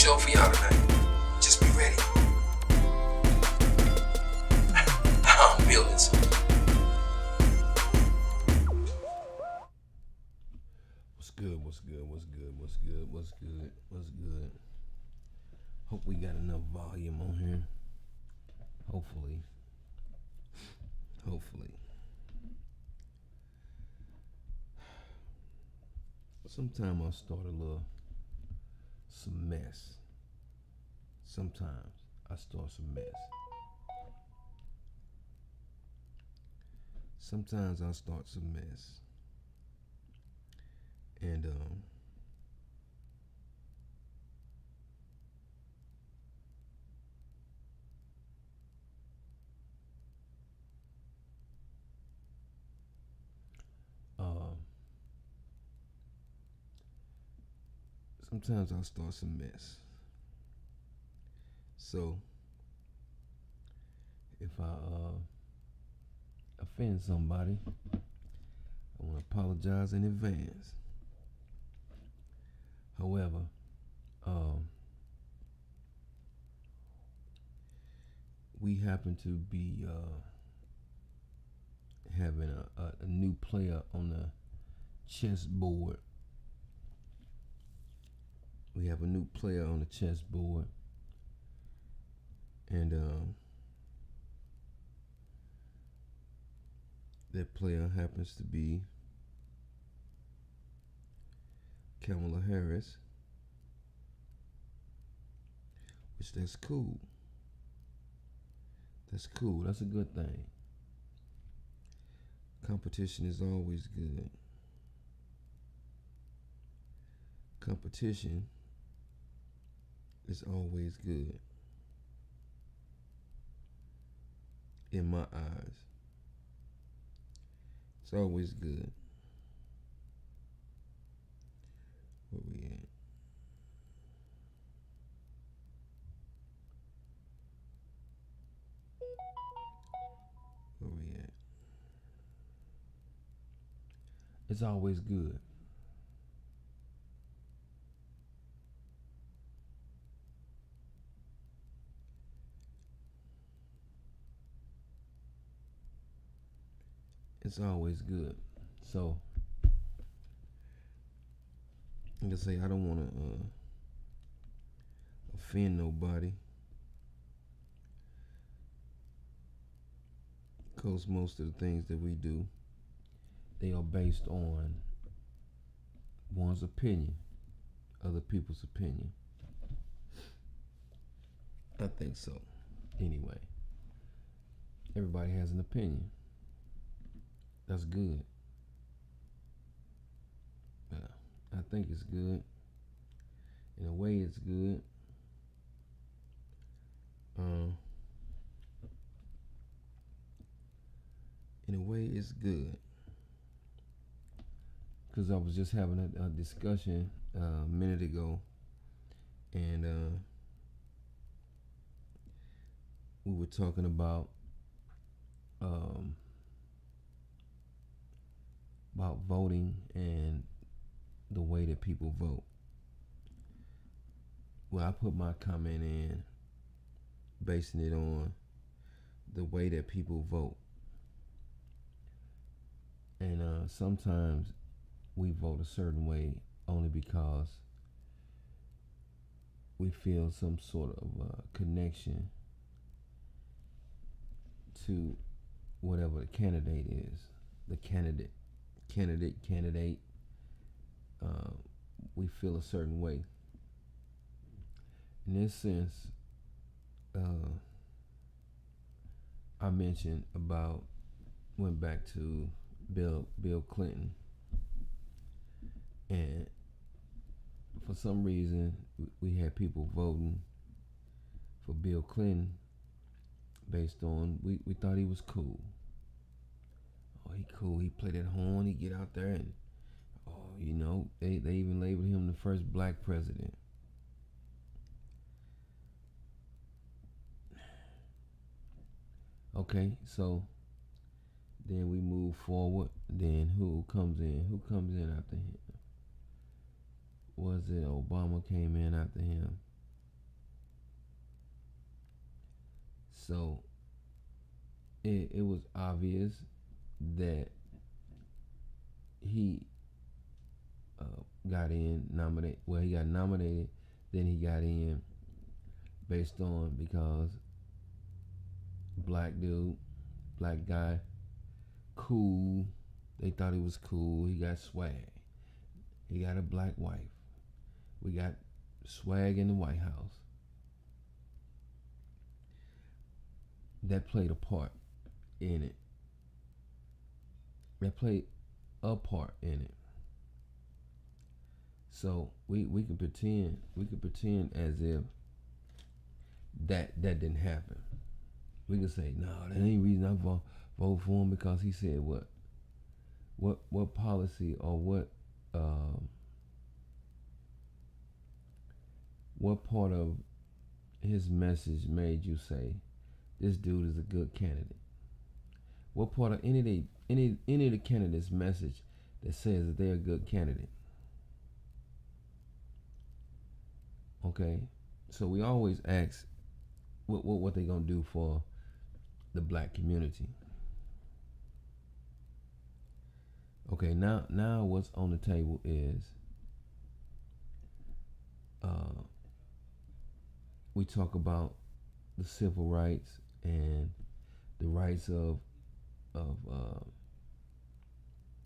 show for y'all tonight. Just be ready. I'm building something. What's good? What's good? What's good? What's good? What's good? What's good? Hope we got enough volume on here. Hopefully. Sometimes I start some mess. Sometimes I start some mess. Sometimes I start some mess. And sometimes I'll start some mess. So if I offend somebody, I want to apologize in advance. However, we happen to be having a new player on the chessboard. We have a new player on the chessboard, and that player happens to be Kamala Harris, which that's cool. That's cool. That's a good thing. Competition is always good. Competition is always good. In my eyes, it's always good. Where we at? Where we at? It's always good. It's always good. So, like I say, I don't want to offend nobody, because most of the things that we do, they are based on one's opinion, other people's opinion. I think so. Anyway, everybody has an opinion. That's good. I think it's good. In a way, it's good. In a way, it's good. Because I was just having a discussion a minute ago, and we were talking about voting and the way that people vote. Well, I put my comment in basing it on the way that people vote. And sometimes we vote a certain way only because we feel some sort of connection to whatever the candidate is. The candidate. We feel a certain way. In this sense, I mentioned went back to Bill Clinton, and for some reason we had people voting for Bill Clinton based on we thought he was cool. Oh, he cool. He played that horn. He get out there and they even labeled him the first black president. Okay, so then we move forward. Then who comes in? Who comes in after him? Was it Obama came in after him? So it was obvious that he got in nominated. Well, he got nominated, then he got in based on because black dude, black guy, cool. They thought he was cool. He got swag. He got a black wife. We got swag in the White House. That played a part in it. That played a part in it. So we can pretend as if that didn't happen. We can say, no, that ain't reason I vote for him because he said what policy or what part of his message made you say this dude is a good candidate? What part of any of the candidates' message that says that they're a good candidate? Okay, so we always ask what they gonna do for the black community. Okay, now what's on the table is we talk about the civil rights and the rights of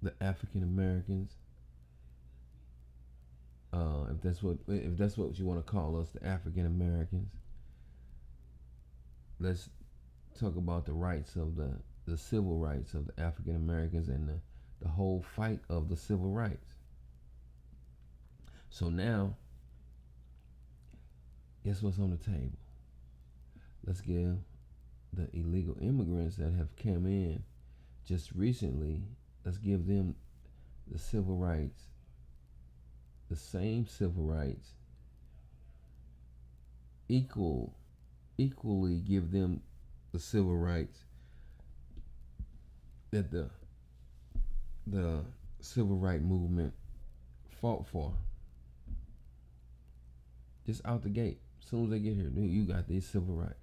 the African Americans. If that's what you want to call us, the African Americans. Let's talk about the rights of the civil rights of the African Americans and the whole fight of the civil rights. So now, guess what's on the table? Let's give the illegal immigrants that have come in just recently, let's give them the civil rights, the same civil rights, equally give them the civil rights that the civil rights movement fought for. Just out the gate, as soon as they get here, you got these civil rights.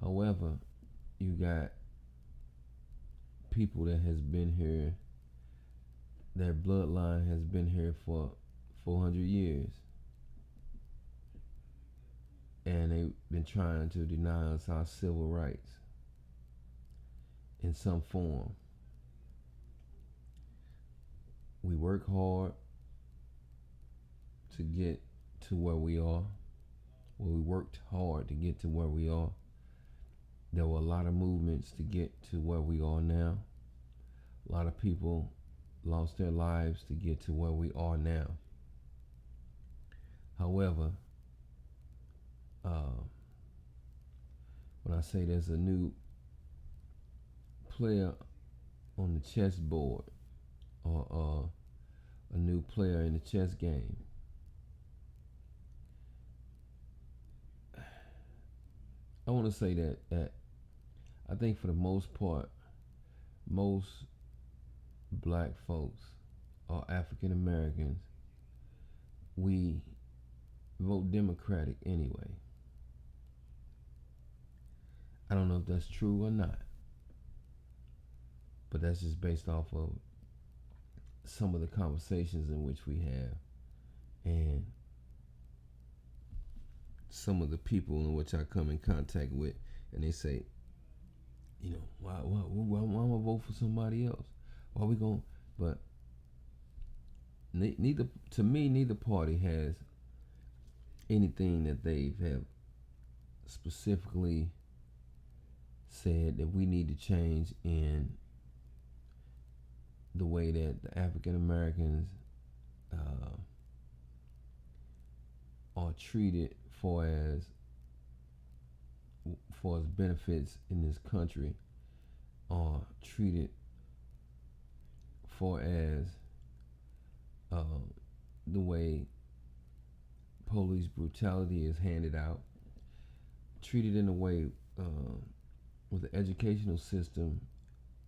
However, you got people that has been here, their bloodline has been here for 400 years, and they've been trying to deny us our civil rights in some form. We work hard to get to where we are. Well, we worked hard to get to where we are. There were a lot of movements to get to where we are now. A lot of people lost their lives to get to where we are now. However, when I say there's a new player on the chessboard or a new player in the chess game, I want to say that I think for the most part, most black folks or African Americans, we vote Democratic anyway. I don't know if that's true or not, but that's just based off of some of the conversations in which we have and some of the people in which I come in contact with, and they say, you know, why I'm gonna vote for somebody else? Why we gonna? But neither party has anything that they have specifically said that we need to change in the way that the African Americans are treated for as benefits in this country, are treated for as the way police brutality is handed out, treated in a way with the educational system,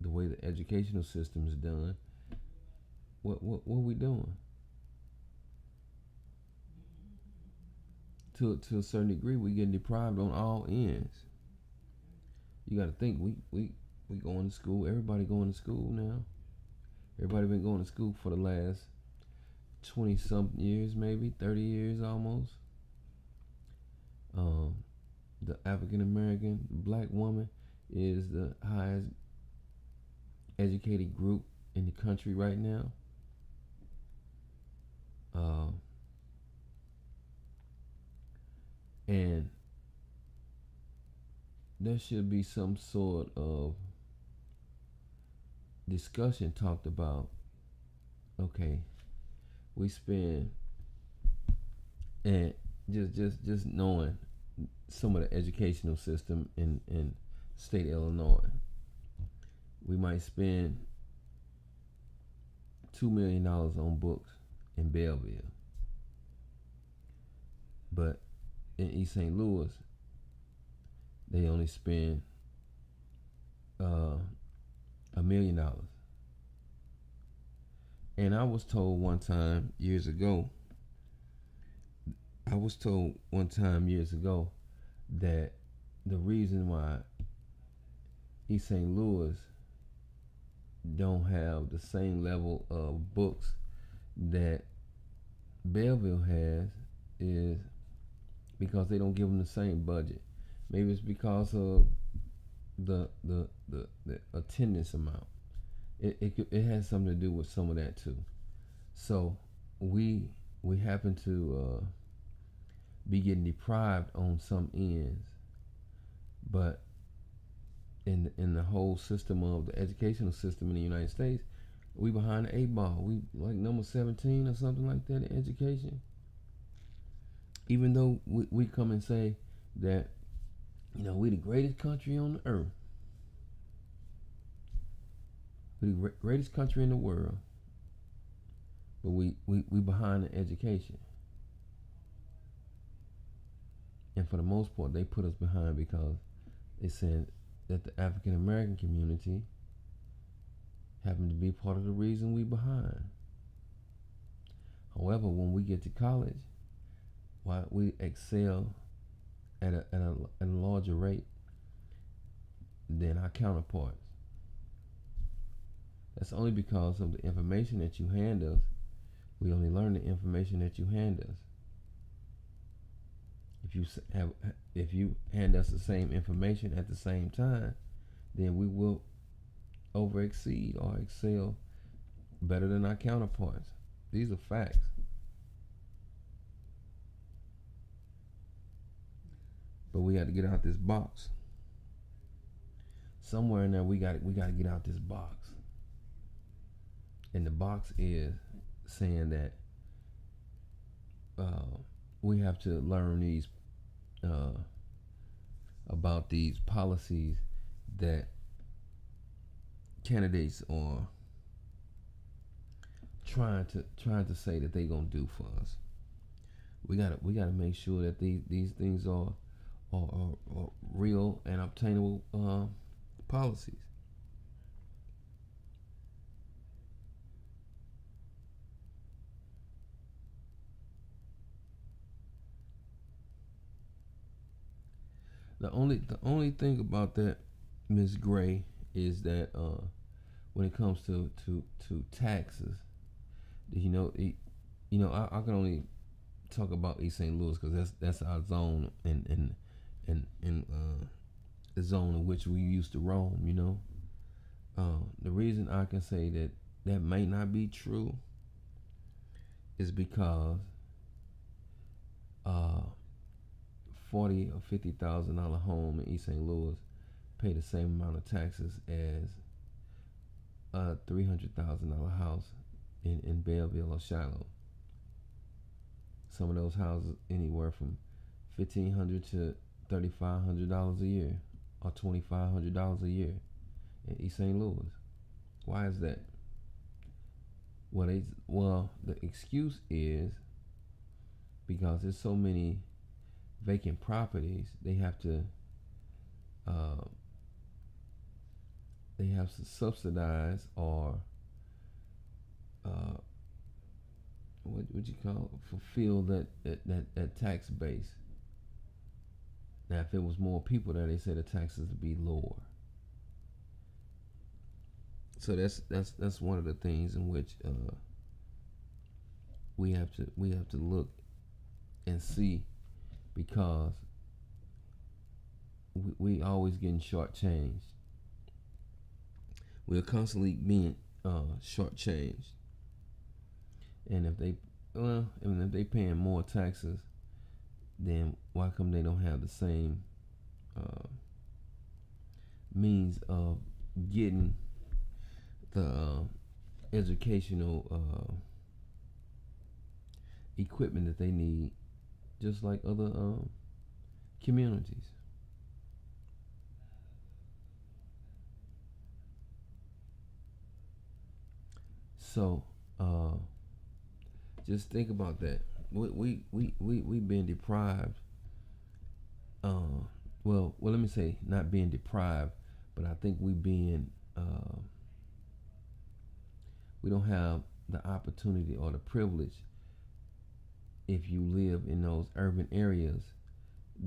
the way the educational system is done. What are we doing? to a certain degree, we getting deprived on all ends. You got to think we going to school. Everybody going to school now. Everybody been going to school for the last 20 something years, maybe 30 years almost. The African American black woman is the highest educated group in the country right now. And there should be some sort of discussion talked about. Okay, we spend, and just knowing some of the educational system in state of Illinois, we might spend $2 million on books in Belleville, but in East St. Louis, they only spend $1 million. And I was told one time years ago that the reason why East St. Louis don't have the same level of books that Belleville has is because they don't give them the same budget. Maybe it's because of the attendance amount. It has something to do with some of that too. So we happen to be getting deprived on some ends, but in the whole system of the educational system in the United States, we behind the 8 ball. We like number 17 or something like that in education. Even though we come and say that, we the greatest country on the earth. We're the greatest country in the world. But we behind in education. And for the most part, they put us behind because they said that the African American community happened to be part of the reason we behind. However, when we get to college, why we excel at a larger rate than our counterparts. That's only because of the information that you hand us. We only learn the information that you hand us. If you hand us the same information at the same time, then we will over exceed or excel better than our counterparts. These are facts. But we got to get out this box. Somewhere in there, we got to get out this box. And the box is saying that we have to learn these about these policies that candidates are trying to say that they gonna do for us. We gotta make sure that these things are real and obtainable policies. The only thing about that, Miss Gray, is that when it comes to taxes, I can only talk about East St. Louis because that's our zone and the zone in which we used to roam. The reason I can say that may not be true is because $40,000 or $50,000 home in East St. Louis pay the same amount of taxes as a $300,000 house in Belleville or Shiloh. Some of those houses anywhere from $1,500 to $3,500 a year, or $2,500 a year in East St. Louis. Why is that? Well, the excuse is because there's so many vacant properties. They have to subsidize or what would you call it? Fulfill that tax base Now, if it was more people there, they say the taxes would be lower. So that's one of the things in which we have to look and see, because we always getting shortchanged. We're constantly being shortchanged, and if they paying more taxes, then why come they don't have the same means of getting the educational equipment that they need, just like other communities? So just think about that. We've been deprived. Well, let me say not being deprived, but I think we don't have the opportunity or the privilege, if you live in those urban areas,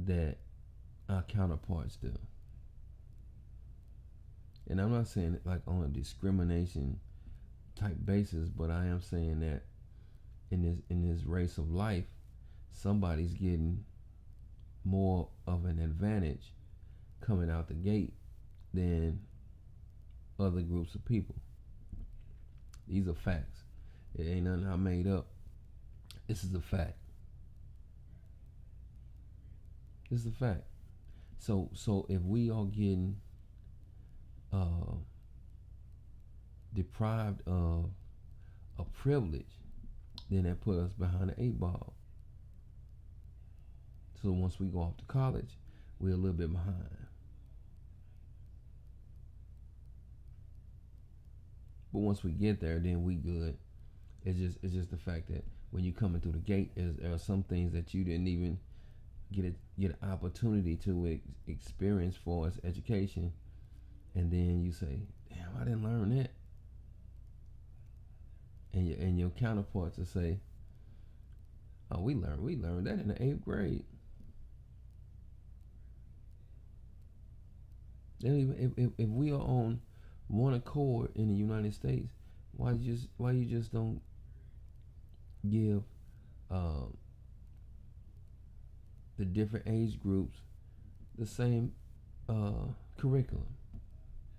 that our counterparts do. And I'm not saying it like on a discrimination type basis, but I am saying that in this race of life, somebody's getting more of an advantage coming out the gate than other groups of people. These are facts. It ain't nothing I made up. This is a fact. This is a fact. So if we are getting uh, deprived of a privilege, then that put us behind the eight ball. So once we go off to college, we're a little bit behind. But once we get there, then we good. It's just the fact that when you coming through the gate, there are some things that you didn't even get an opportunity to experience for as education, and then you say, "Damn, I didn't learn that." And your counterparts will say, "Oh, we learned that in the 8th grade." Then if we are on one accord in the United States, why you just don't give the different age groups the same curriculum?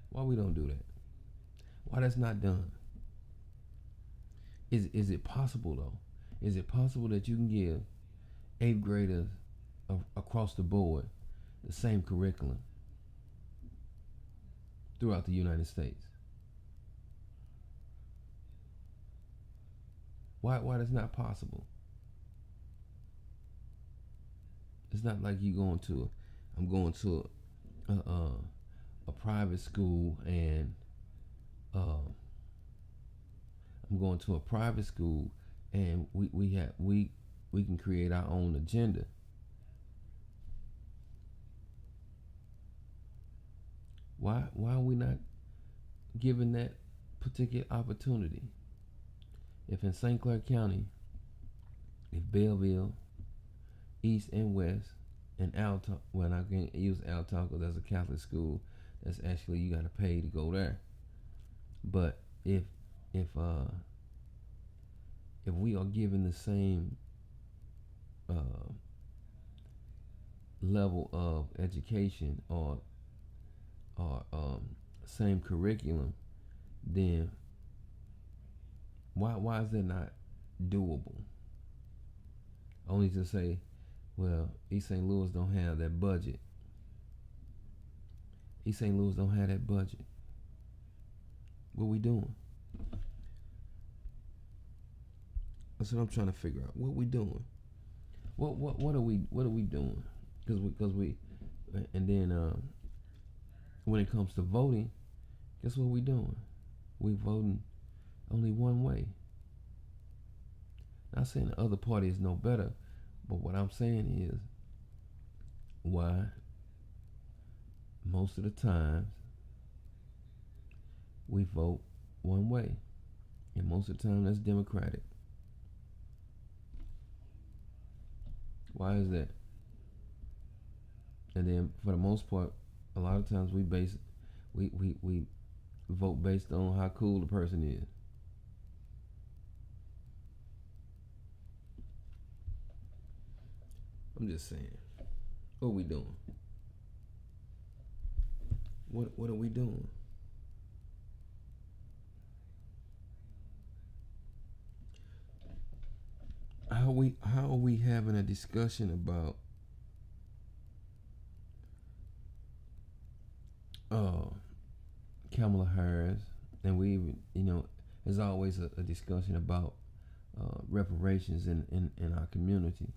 Why we don't do that? Why that's not done? Is it possible though? Is it possible that you can give 8th graders across the board the same curriculum throughout the United States? Why that's not possible? It's not like I'm going to a private school, and I'm going to a private school, and we can create our own agenda. Why are we not given that particular opportunity? If in St. Clair County, if Belleville, East and West, and Alta, well, I can't use Alta because that's a Catholic school. That's actually, you got to pay to go there. But if we are given the same level of education, or same curriculum, then why is that not doable? Only to say, well, East St. Louis don't have that budget. East St. Louis don't have that budget. What we doing? That's what I'm trying to figure out. What we doing? What are we doing? Because we and then when it comes to voting, guess what we doing? We voting only one way. Not saying the other party is no better, but what I'm saying is, why most of the times we vote one way, and most of the time that's Democratic. Why is that? And then for the most part, a lot of times we vote based on how cool the person is. I'm just saying. What are we doing? What are we doing? How are we having a discussion about Kamala Harris, and we even, there's always a discussion about reparations in our community.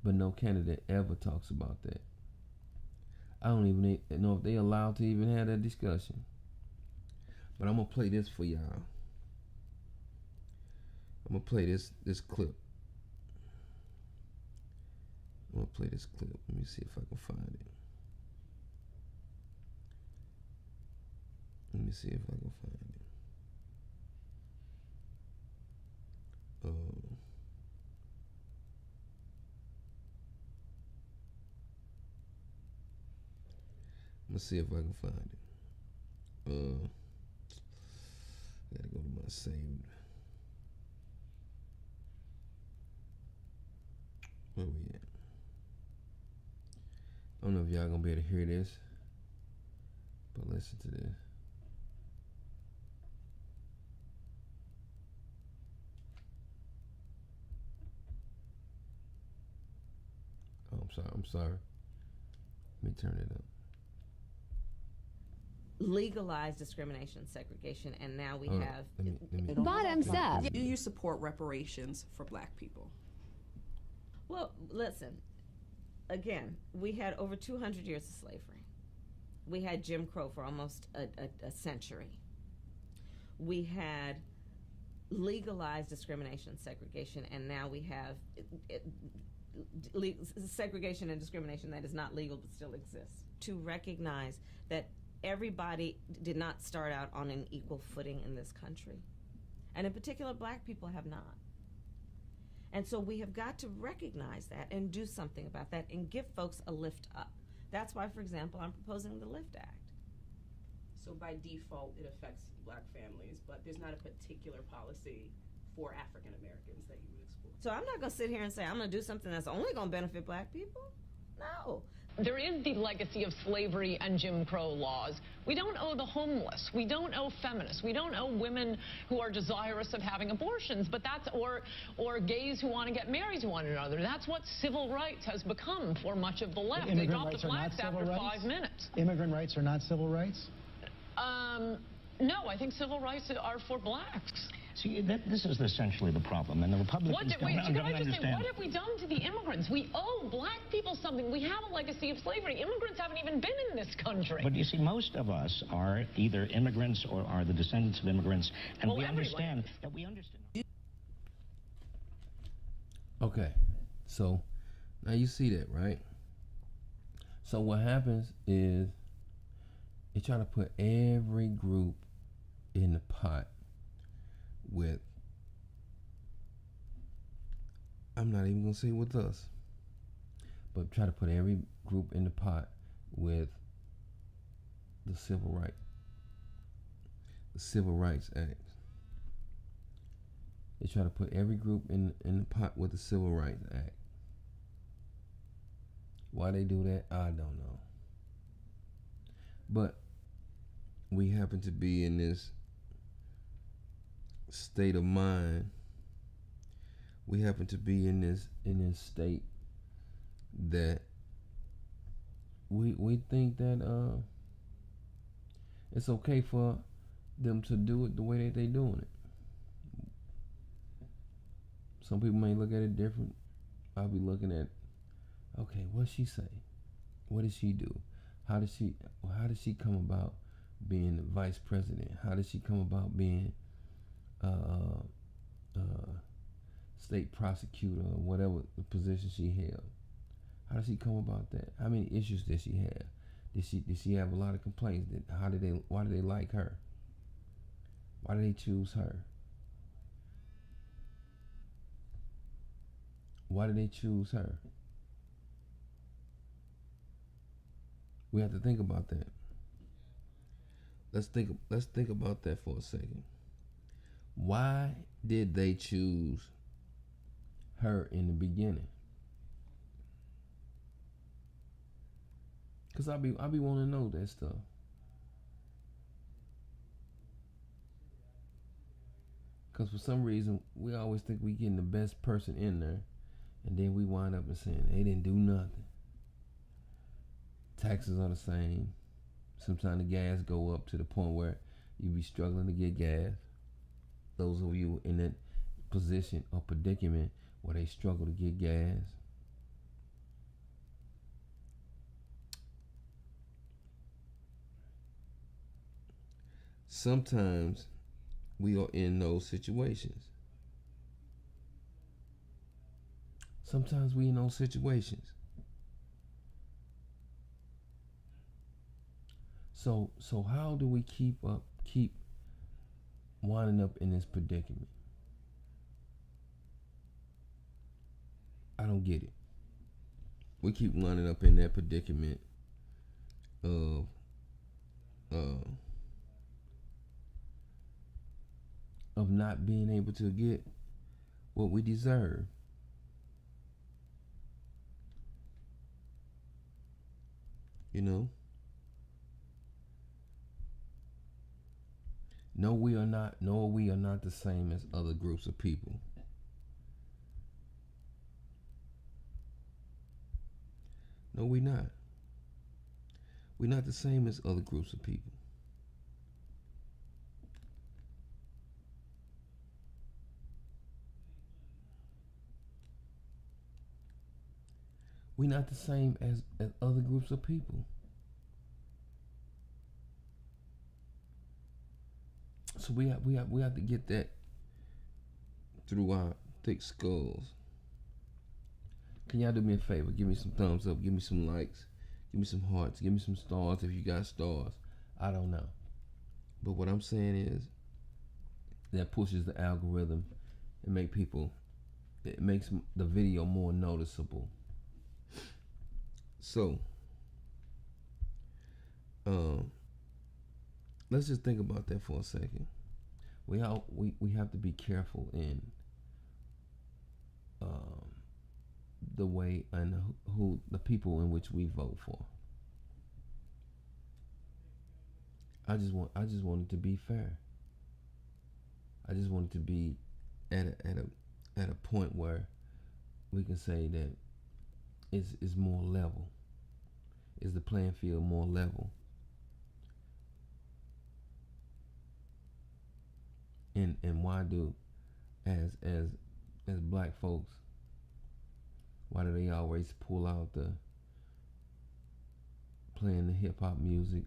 But no candidate ever talks about that. I don't even know if they allowed to even have that discussion. But I'm gonna play this for y'all. I'm gonna play this clip. I'm gonna play this clip. Let me see if I can find it. Let me see if I can find it. Let's see if I can find it. Gotta go to my saved. Where we at? I don't know if y'all gonna be able to hear this, but listen to this. Oh, I'm sorry. Let me turn it up. Legalize discrimination, segregation, and now we have. Bottoms up. Do you support reparations for Black people? Well, listen. Again, we had over 200 years of slavery. We had Jim Crow for almost a century. We had legalized discrimination, segregation, and now we have segregation and discrimination that is not legal but still exists. To recognize that everybody did not start out on an equal footing in this country. And in particular, Black people have not. And so we have got to recognize that and do something about that and give folks a lift up. That's why, for example, I'm proposing the LIFT Act. So by default, it affects Black families, but there's not a particular policy for African Americans that you would explore. So I'm not going to sit here and say I'm going to do something that's only going to benefit Black people. No. There is the legacy of slavery and Jim Crow laws. We don't owe the homeless. We don't owe feminists. We don't owe women who are desirous of having abortions, but that's or gays who want to get married to one another. That's what civil rights has become for much of the left. They dropped the blacks after 5 minutes. Immigrant rights are not civil rights? No, I think civil rights are for blacks. See, this is essentially the problem, and the Republicans don't understand. What have we done to the immigrants? We owe Black people something. We have a legacy of slavery. Immigrants haven't even been in this country. But you see, most of us are either immigrants or are the descendants of immigrants, and we understand that we understand. Okay, so now you see that, right? So what happens is they try to put every group in the pot with, I'm not even gonna say with us, but try to put every group in the pot with the Civil Rights Act. They try to put every group in the pot with the Civil Rights Act. Why they do that, I don't know. But we happen to be in this state of mind. We happen to be in this state that we think that it's okay for them to do it the way that they doing it. Some people may look at it different. I'll be looking at, okay, what'd she say? What did she do? How did she come about being the vice president? How did she come about being state prosecutor or whatever the position she held? How did she come about that? How many issues did she have? Did she have a lot of complaints? Why did they like her? Why did they choose her? Why did they choose her? We have to think about that. Let's think about that for a second. Why did they choose her in the beginning? Cause I be wanting to know that stuff. Cause for some reason we always think we getting the best person in there, and then we wind up and saying they didn't do nothing. Taxes are the same. Sometimes the gas go up to the point where you be struggling to get gas. Those of you in that position or predicament where they struggle to get gas. Sometimes we are in those situations. Sometimes we in those situations. So how do we keep winding up in this predicament? I don't get it. We keep winding up in that predicament of not being able to get what we deserve. You know? No, we are not the same as other groups of people. No, we're not. We're not the same as other groups of people. We're not the same as other groups of people. So we have to get that through our thick skulls. Can y'all do me a favor? Give me some thumbs up. Give me some likes. Give me some hearts. Give me some stars if you got stars. I don't know. But what I'm saying is that pushes the algorithm and it makes the video more noticeable. So, let's just think about that for a second. We have to be careful in the way and who the people in which we vote for. I just want it to be fair. I just want it to be at a point where we can say that it's more level. Is the playing field more level? And why do as black folks, why do they always pull out playing the hip hop music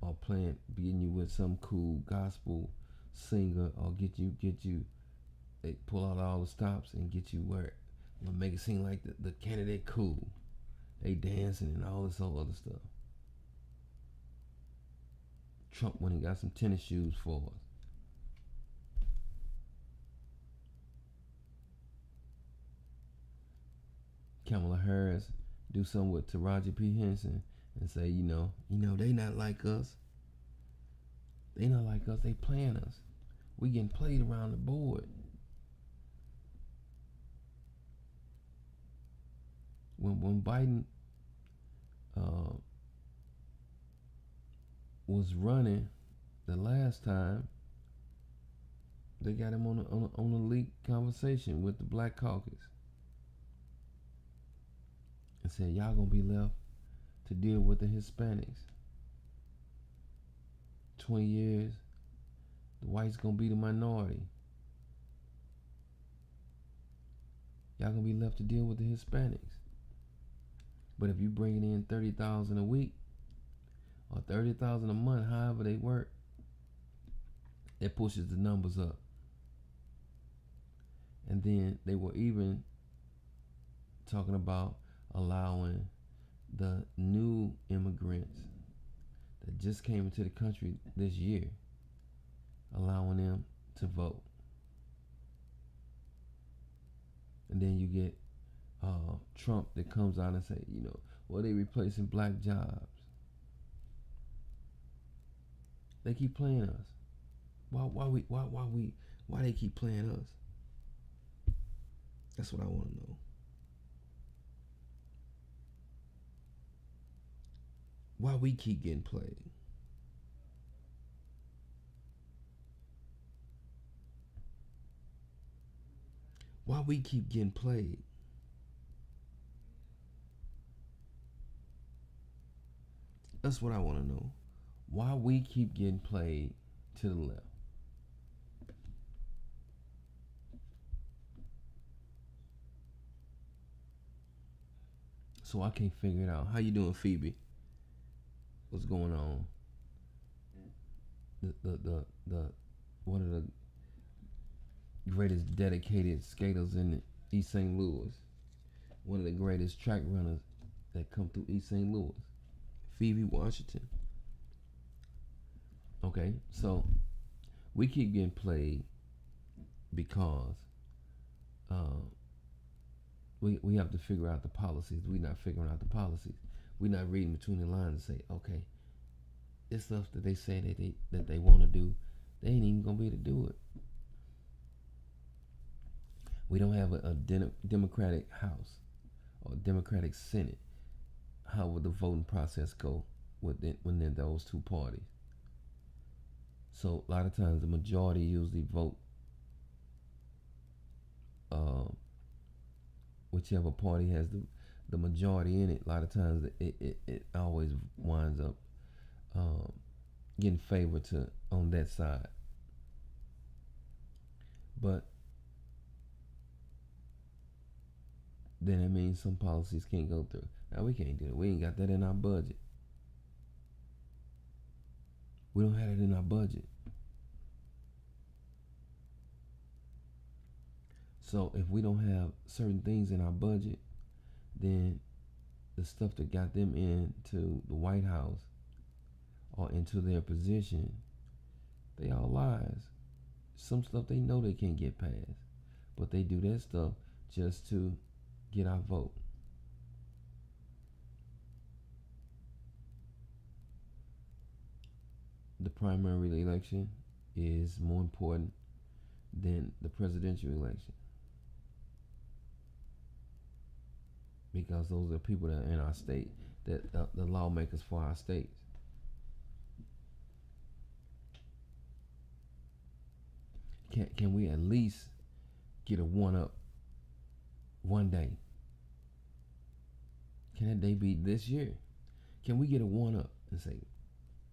or getting you with some cool gospel singer or get you they pull out all the stops and get you where make it seem like the candidate cool. They dancing and all this whole other stuff. Trump when he got some tennis shoes for us. Kamala Harris do something with Taraji P. Henson and say, you know, they not like us. They not like us. They playing us. We getting played around the board. When Biden was running the last time, they got him on a leaked conversation with the Black Caucus and said, y'all gonna be left to deal with the Hispanics. 20 years, the whites gonna be the minority. Y'all gonna be left to deal with the Hispanics. But if you bring in $30,000 a week or $30,000 a month, however they work, it pushes the numbers up. And then they were even talking about allowing the new immigrants that just came into the country this year, allowing them to vote. And then you get Trump that comes out and say, well, they replacing black jobs. They keep playing us. Why they keep playing us? That's what I want to know. Why we keep getting played? Why we keep getting played? That's what I want to know. Why we keep getting played to the left? So I can't figure it out. How you doing, Phoebe? What's going on? The one of the greatest dedicated skaters in East St. Louis. One of the greatest track runners that come through East St. Louis. Phoebe Washington. Okay, so we keep getting played because we have to figure out the policies. We're not figuring out the policies. We're not reading between the lines and say, okay, this stuff that they say that they want to do, they ain't even gonna be able to do it. We don't have a Democratic House or Democratic Senate. How would the voting process go when those two parties? So a lot of times the majority usually vote whichever party has the majority in it. A lot of times it always winds up getting favored on that side. But then it means some policies can't go through. Now we can't do it. We ain't got that in our budget. We don't have it in our budget. So if we don't have certain things in our budget, then the stuff that got them into the White House or into their position, they all lies. Some stuff they know they can't get past, but they do that stuff just to get our vote. The primary election is more important than the presidential election, because those are people that are in our state, that the lawmakers for our states. Can we at least get a one-up one day? Can that day be this year? Can we get a one-up and say,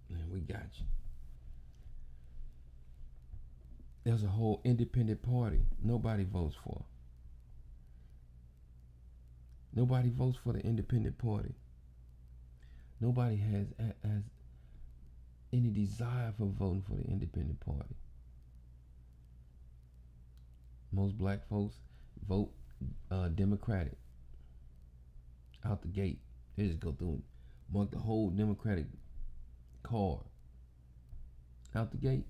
man, we got you? There's a whole independent party nobody votes for. Nobody votes for the independent party. Nobody has any desire for voting for the independent party. Most black folks vote Democratic out the gate. They just go through and mark the whole Democratic card out the gate.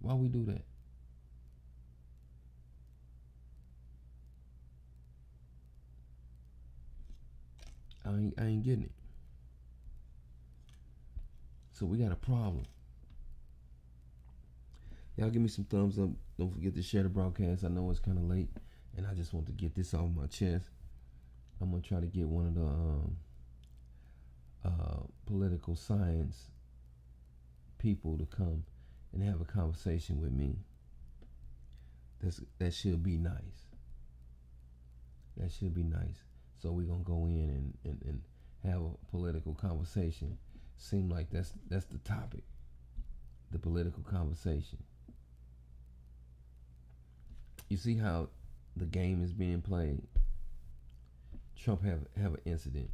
Why we do that? I ain't getting it. So we got a problem. Y'all give me some thumbs up. Don't forget to share the broadcast. I know it's kind of late, and I just want to get this off my chest. I'm gonna try to get one of the political science people to come and have a conversation with me. That should be nice. That should be nice. So we're gonna go in and have a political conversation. Seem like that's the topic. The political conversation. You see how the game is being played? Trump have an incident.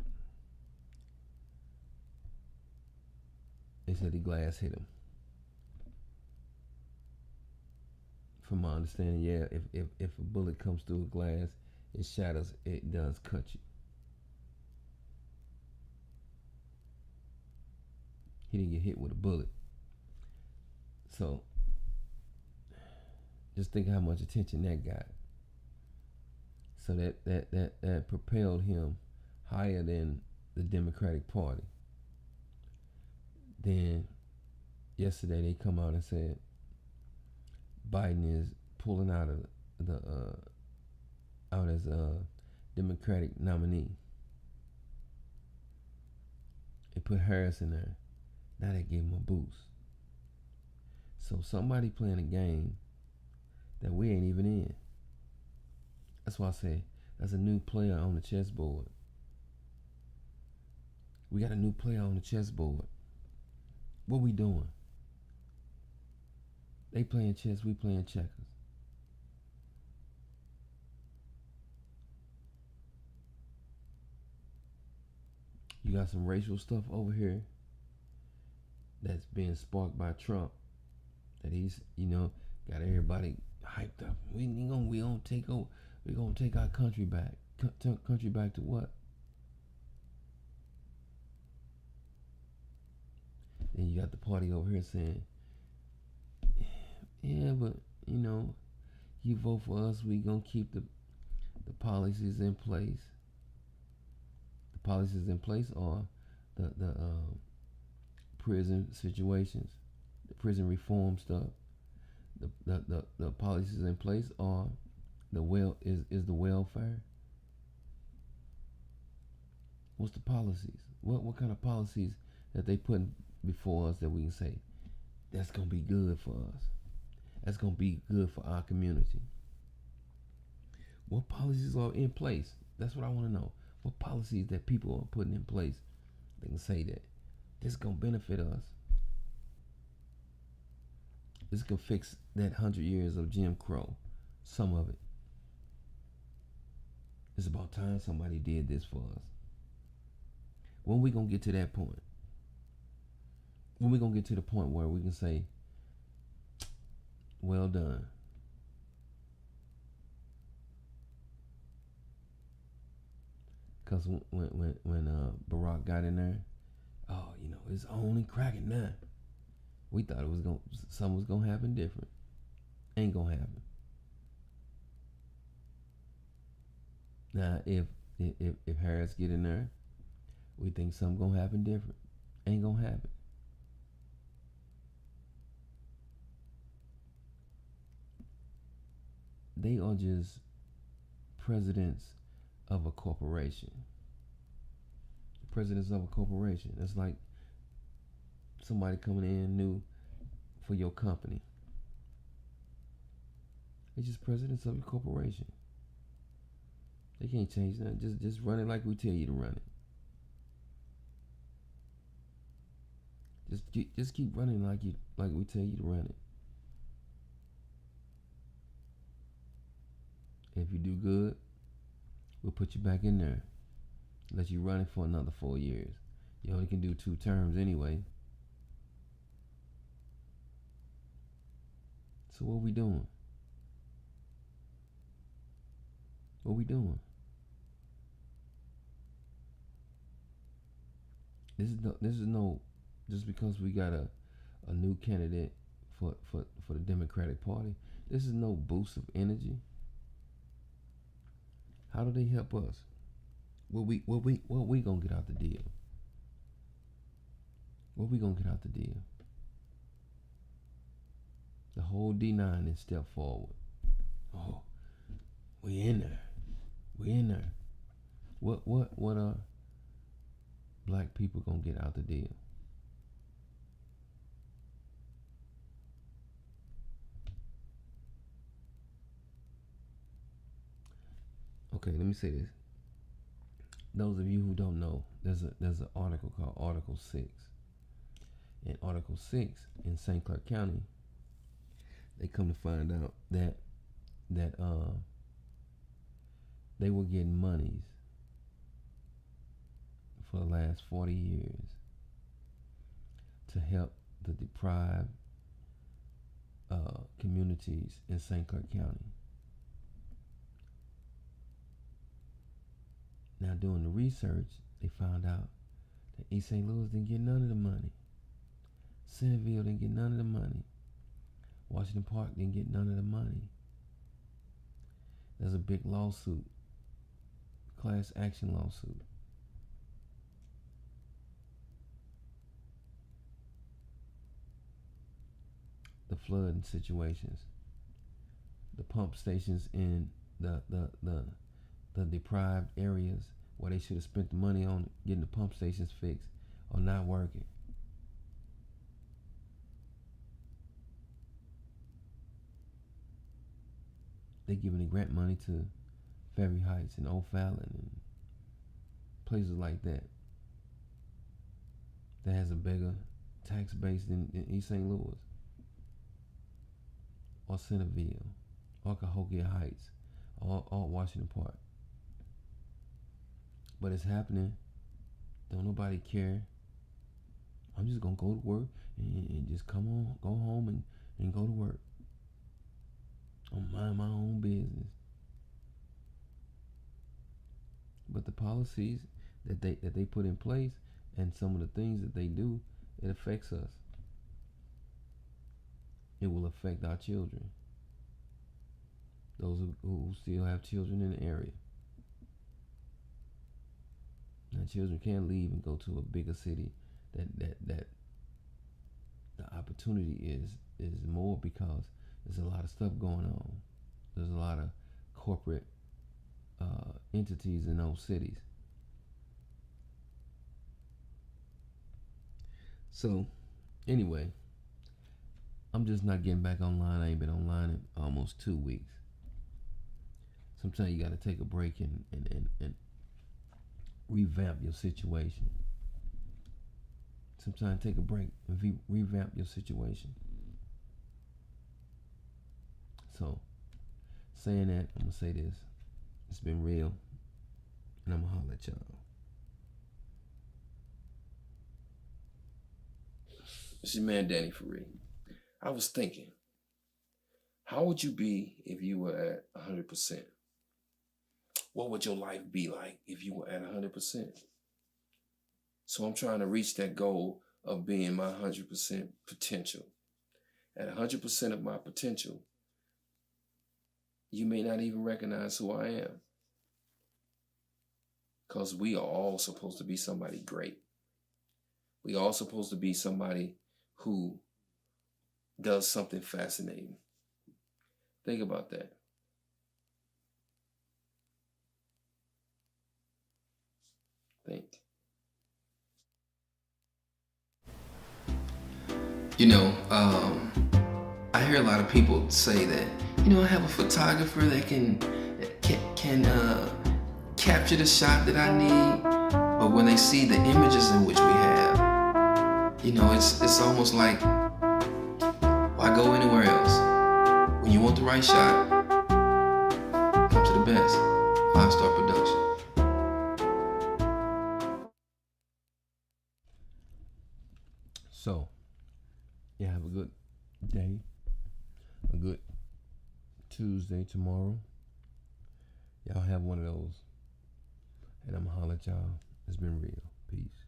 They said the glass hit him. From my understanding, yeah, if a bullet comes through a glass, it shatters, it does cut you. He didn't get hit with a bullet. So just think how much attention that got. So that propelled him higher than the Democratic Party. Then yesterday they come out and said Biden is pulling out of the out as a Democratic nominee. They put Harris in there. Now they gave him a boost. So somebody playing a game that we ain't even in. That's why I say that's a new player on the chessboard. We got a new player on the chessboard. What we doing? They playing chess, we playing checkers. You got some racial stuff over here that's being sparked by Trump. That he's, got everybody hyped up. We gonna take over. We gonna take our country back. Country back to what? Then you got the party over here saying, yeah, but you vote for us, we gonna keep the policies in place. The policies in place are the prison situations, the prison reform stuff. The policies in place are the welfare. What's the policies? What kind of policies that they put before us that we can say that's gonna be good for us? That's gonna be good for our community. What policies are in place? That's what I want to know. What policies that people are putting in place that can say that this is gonna benefit us? This can fix that 100 years of Jim Crow. Some of it. It's about time somebody did this for us. When we gonna get to that point? When we gonna get to the point where we can say, well done? Because when Barack got in there, it's only cracking now. We thought something was gonna happen different. Ain't gonna happen. Now, if Harris get in there, we think something gonna happen different. Ain't gonna happen. They are just presidents of a corporation. Presidents of a corporation. It's like somebody coming in new for your company. They're just presidents of a corporation. They can't change that. Just run it like we tell you to run it. Just keep running like we tell you to run it. If you do good, we'll put you back in there. Let you run it for another 4 years. You only can do 2 terms anyway. So what we doing? What we doing? This is no just because we got a new candidate for the Democratic Party. This is no boost of energy. How do they help us? What we gonna get out the deal? What we gonna get out the deal? The whole D9 is step forward. Oh, we in there. We in there. What are black people gonna get out the deal? Okay, let me say this. Those of you who don't know, there's an article called Article 6. In Article 6 in St. Clair County, they come to find out that they were getting monies for the last 40 years to help the deprived communities in St. Clair County. Now, doing the research, they found out that East St. Louis didn't get none of the money. Centerville didn't get none of the money. Washington Park didn't get none of the money. There's a big lawsuit class action lawsuit. The flooding situations, the pump stations in the deprived areas where they should have spent the money on getting the pump stations fixed are not working. They're giving the grant money to Ferry Heights and O'Fallon and places like that has a bigger tax base than East St. Louis or Centerville or Cahokia Heights or Washington Park. But it's happening. Don't nobody care. I'm just gonna go to work and just go home and go to work. I'll mind my own business. But the policies that they put in place and some of the things that they do, it affects us. It will affect our children. Those who still have children in the area. Now, children can't leave and go to a bigger city that the opportunity is more because there's a lot of stuff going on. There's a lot of corporate entities in those cities. So, anyway, I'm just not getting back online. I ain't been online in almost 2 weeks. Sometimes you got to take a break and revamp your situation. Sometimes take a break and revamp your situation. So, saying that, I'm going to say this. It's been real, and I'm going to holler at y'all. This is man Danny Faree. I was thinking, how would you be if you were at 100%? What would your life be like if you were at 100%? So I'm trying to reach that goal of being my 100% potential. At 100% of my potential, you may not even recognize who I am. Because we are all supposed to be somebody great. We are all supposed to be somebody who does something fascinating. Think about that. Think. You know, I hear a lot of people say that, I have a photographer that can capture the shot that I need, but when they see the images in which we have, it's almost like, why go anywhere else? When you want the right shot, come to the best. 5-Star Production. So, yeah, have a good day, a good Tuesday tomorrow. Y'all have one of those. And I'm going to holler at y'all. It's been real. Peace.